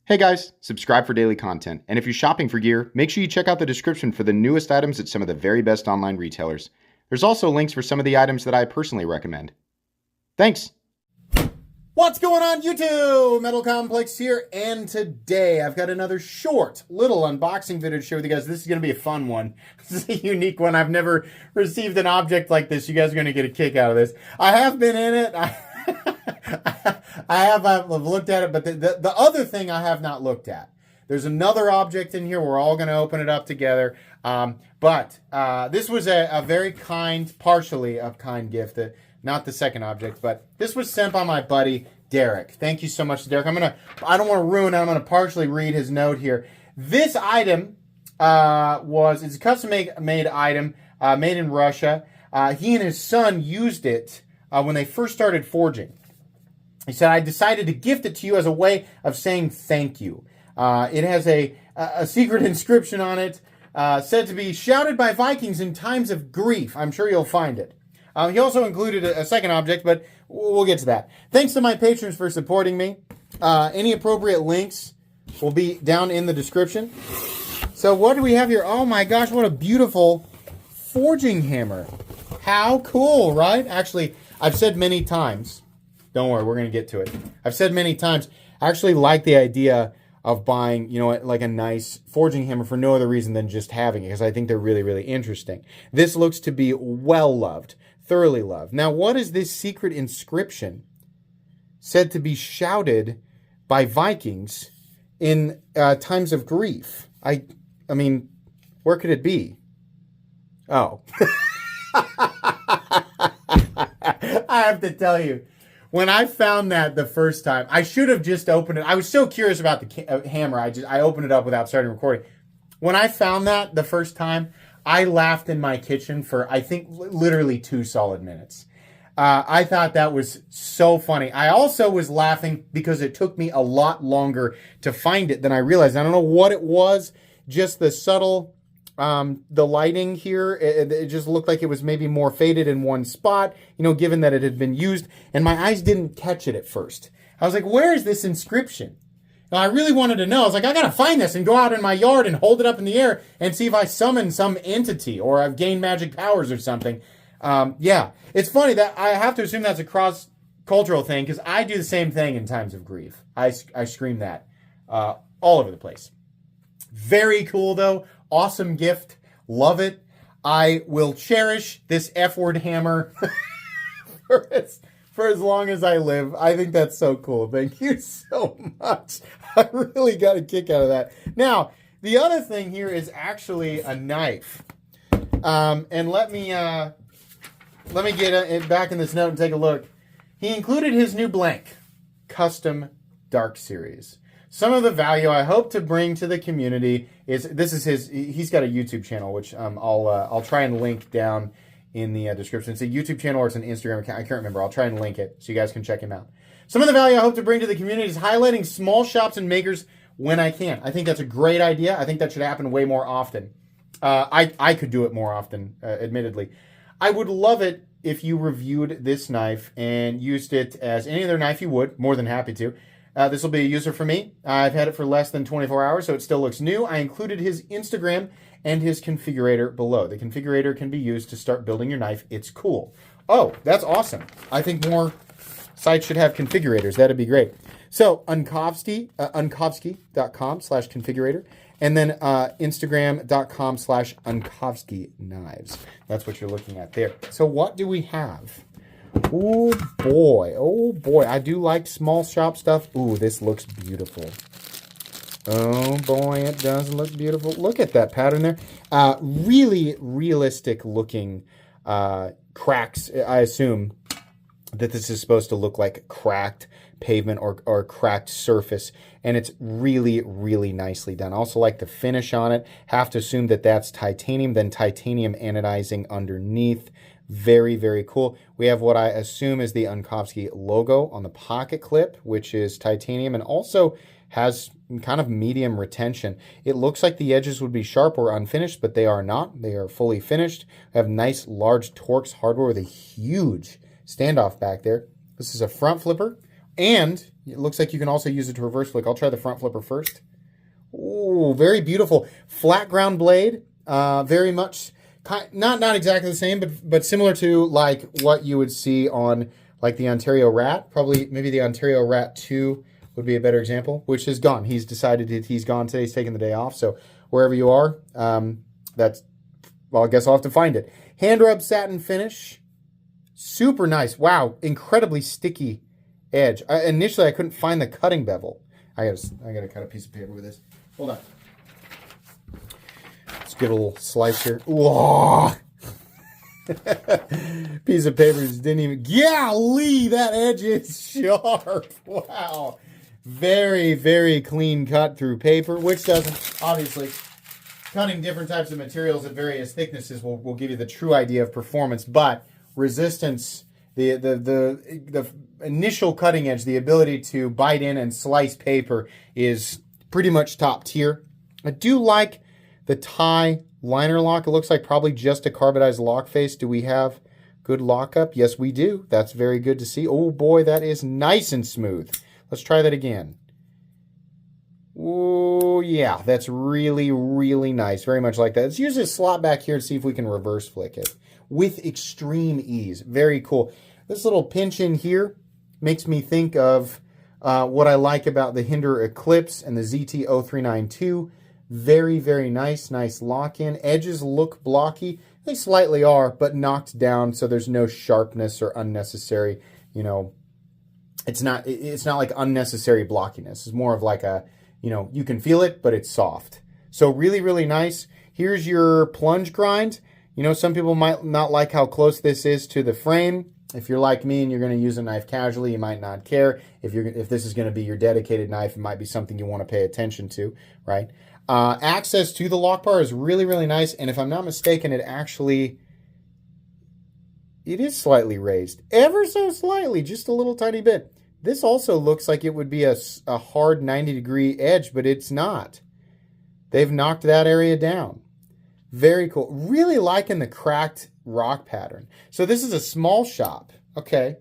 Hey guys, subscribe for daily content. And if you're shopping for gear, make sure you check out the description for the newest items at some of the very best online retailers. There's also links for some of the items that I personally recommend. Thanks! What's going on, YouTube? Metal Complex here, and today I've got another short little unboxing video to share with you guys. This is going to be a fun one. This is a unique one. I've never received an object like this. You guys are going to get a kick out of this. I have been in it. I've looked at it, but the other thing I have not looked at. There's another object in here. We're all going to open it up together. But this was a very kind, partially a kind gift. Not the second object, but this was sent by my buddy Derek. Thank you so much, Derek. I don't want to ruin it. I'm going to partially read his note here. This item it's a custom made item made in Russia. He and his son used it when they first started forging. He said, I decided to gift it to you as a way of saying thank you. It has a secret inscription on it, said to be shouted by Vikings in times of grief. I'm sure you'll find it. He also included a second object, but we'll get to that. Thanks to my patrons for supporting me. Any appropriate links will be down in the description. So what do we have here? Oh my gosh, what a beautiful forging hammer. How cool, right? Actually, I've said many times, don't worry, we're going to get to it. I've said many times, I actually like the idea of buying, like a nice forging hammer for no other reason than just having it, because I think they're really, really interesting. This looks to be well loved, thoroughly loved. Now, what is this secret inscription said to be shouted by Vikings in times of grief? I mean, where could it be? Oh. I have to tell you, when I found that the first time, I should have just opened it. I was so curious about the hammer, I opened it up without starting recording. When I found that the first time, I laughed in my kitchen for, I think, literally 2 solid minutes. I thought that was so funny. I also was laughing because it took me a lot longer to find it than I realized. I don't know what it was, just the subtle, the lighting here, it just looked like it was maybe more faded in one spot, given that it had been used, and my eyes didn't catch it at first. I was like, where is this inscription? Now, I really wanted to know. I was like, I gotta find this and go out in my yard and hold it up in the air and see if I summon some entity or I've gained magic powers or something. Yeah, it's funny that I have to assume that's a cross-cultural thing because I do the same thing in times of grief. I scream that all over the place. Very cool, though. Awesome gift. Love it. I will cherish this F-word hammer for as long as I live. I think that's so cool. Thank you so much. I really got a kick out of that. Now, the other thing here is actually a knife. And let me get it back in this note and take a look. He included his new blank, Custom Dark Series. Some of the value I hope to bring to the community is, he's got a YouTube channel, which I'll try and link down in the description. It's a YouTube channel or it's an Instagram account. I can't remember. I'll try and link it so you guys can check him out. Some of the value I hope to bring to the community is highlighting small shops and makers when I can. I think that's a great idea. I think that should happen way more often. I could do it more often, admittedly. I would love it if you reviewed this knife and used it as any other knife you would. More than happy to. This will be a user for me. I've had it for less than 24 hours, so it still looks new. I included his Instagram and his configurator below. The configurator can be used to start building your knife. It's cool. Oh, that's awesome. I think more sites should have configurators. That'd be great. So, unkovsky.com/configurator, and then Instagram.com/unkovsky knives. That's what you're looking at there. So what do we have? Oh boy, I do like small shop stuff. Ooh, this looks beautiful. Oh boy, it does look beautiful. Look at that pattern there. Really realistic looking cracks. I assume that this is supposed to look like cracked pavement or cracked surface, and it's really, really nicely done. I also like the finish on it. Have to assume that that's titanium, then titanium anodizing underneath. Very, very cool. We have what I assume is the Unkovsky logo on the pocket clip, which is titanium and also has kind of medium retention. It looks like the edges would be sharp or unfinished, but they are not. They are fully finished. We have nice, large Torx hardware with a huge standoff back there. This is a front flipper And it looks like you can also use it to reverse flick. I'll try the front flipper first. Ooh, very beautiful. Flat ground blade. Very much, not exactly the same, but similar to like what you would see on like the Ontario Rat. Probably maybe the Ontario Rat 2 would be a better example, which is gone. He's decided he's gone today. He's taking the day off. So wherever you are, well, I guess I'll have to find it. Hand rub satin finish. Super nice. Wow. Incredibly sticky edge. Initially, I couldn't find the cutting bevel. I gotta cut a piece of paper with this. Hold on. Let's give it a little slice here. Whoa! Piece of paper just didn't even... Golly, that edge is sharp. Wow. Very, very clean cut through paper, which doesn't, obviously, cutting different types of materials at various thicknesses will give you the true idea of performance, but resistance, the initial cutting edge, the ability to bite in and slice paper is pretty much top tier. I do like the tie liner lock. It looks like probably just a carbonized lock face. Do we have good lockup? Yes, we do. That's very good to see. Oh boy, that is nice and smooth. Let's try that again. Oh yeah, that's really, really nice. Very much like that. Let's use this slot back here and see if we can reverse flick it with extreme ease. Very cool. This little pinch in here makes me think of what I like about the Hinder Eclipse and the ZT0392. Very, very nice. Nice lock-in. Edges look blocky. They slightly are, but knocked down, so there's no sharpness or unnecessary, it's not like unnecessary blockiness. It's more of like a, you can feel it, but it's soft. So really, really nice. Here's your plunge grind. Some people might not like how close this is to the frame. If you're like me and you're going to use a knife casually, you might not care. If this is going to be your dedicated knife, it might be something you want to pay attention to, right? Access to the lock bar is really, really nice. And if I'm not mistaken, it is slightly raised. Ever so slightly, just a little tiny bit. This also looks like it would be a hard 90-degree edge, but it's not. They've knocked that area down. Very cool. Really liking the cracked rock pattern. So this is a small shop. Okay.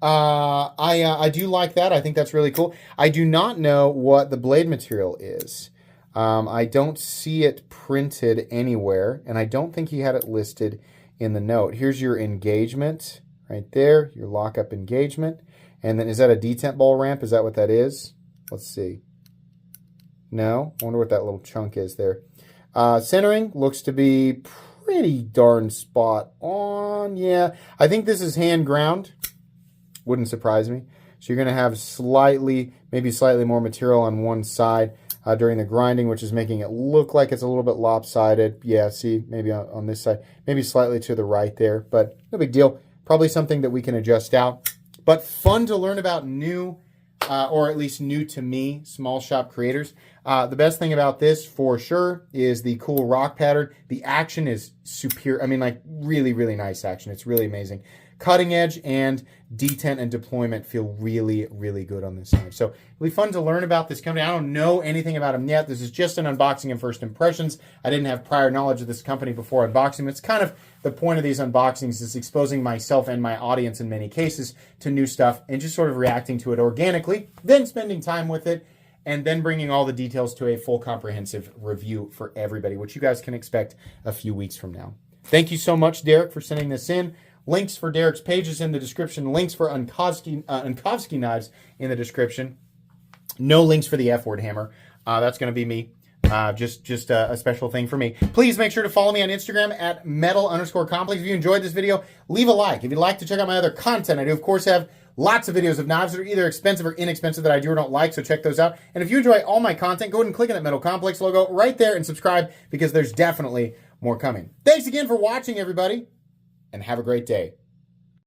I do like that. I think that's really cool. I do not know what the blade material is. I don't see it printed anywhere, and I don't think he had it listed in the note. Here's your engagement right there, your lockup engagement. And then is that a detent ball ramp? Is that what that is? Let's see. No? I wonder what that little chunk is there. Centering looks to be pretty darn spot on. Yeah, I think this is hand ground. Wouldn't surprise me. So you're going to have maybe slightly more material on one side during the grinding, which is making it look like it's a little bit lopsided. Yeah, see, maybe on this side, maybe slightly to the right there, but no big deal. Probably something that we can adjust out. But fun to learn about new, or at least new to me, small shop creators. The best thing about this, for sure, is the cool rock pattern. The action is superior. I mean, like, really, really nice action. It's really amazing. Cutting edge and detent and deployment feel really, really good on this knife. So it'll be fun to learn about this company. I don't know anything about them yet. This is just an unboxing and first impressions. I didn't have prior knowledge of this company before unboxing. It's kind of the point of these unboxings is exposing myself and my audience in many cases to new stuff and just sort of reacting to it organically, then spending time with it, and then bringing all the details to a full comprehensive review for everybody, which you guys can expect a few weeks from now. Thank you so much, Derek, for sending this in. Links for Derek's pages in the description. Links for Unkovsky knives in the description. No links for the F-word hammer. That's going to be me. Just a special thing for me. Please make sure to follow me on Instagram at metal_complex. If you enjoyed this video, leave a like. If you'd like to check out my other content, I do, of course, have lots of videos of knives that are either expensive or inexpensive that I do or don't like, so check those out. And if you enjoy all my content, go ahead and click on that Metal Complex logo right there and subscribe because there's definitely more coming. Thanks again for watching, everybody, and have a great day.